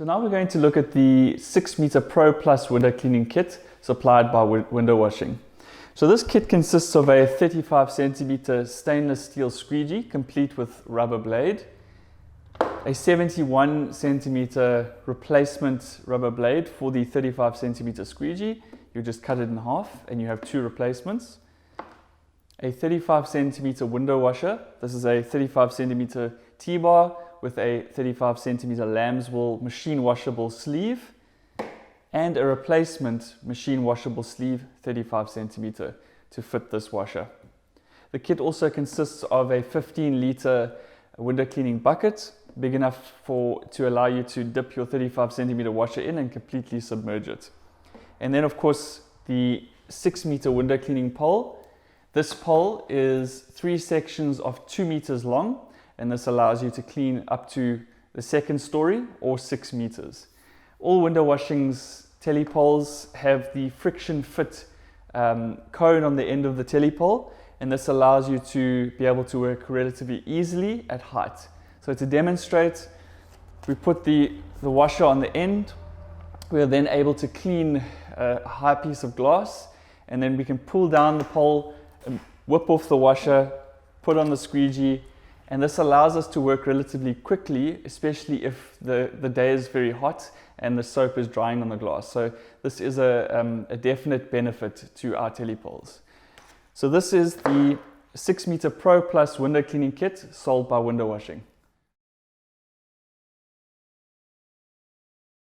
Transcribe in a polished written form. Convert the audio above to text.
So now we're going to look at the 6 Metre Pro Plus window cleaning kit supplied by Window Washing. So this kit consists of a 35 cm stainless steel squeegee complete with rubber blade, a 71 cm replacement rubber blade for the 35 cm squeegee. You just cut it in half and you have 2 replacements. A 35 cm window washer. This is a 35 cm T-bar with a 35 cm lambswool machine washable sleeve and a replacement machine washable sleeve 35 cm to fit this washer. The kit also consists of a 15-litre window cleaning bucket, big enough to allow you to dip your 35 cm washer in and completely submerge it. And then of course the 6 metre window cleaning pole. This pole is 3 sections of 2 meters long, and this allows you to clean up to the 2nd story or 6 meters. All Window Washing's telepoles have the friction fit cone on the end of the telepole, and this allows you to be able to work relatively easily at height. So to demonstrate, we put the washer on the end. We are then able to clean a high piece of glass, and then we can pull down the pole and whip off the washer, put on the squeegee, and this allows us to work relatively quickly, especially if the day is very hot and the soap is drying on the glass. So this is a definite benefit to our telepoles. So this is the 6 Metre Pro Plus window cleaning kit sold by Window Washing.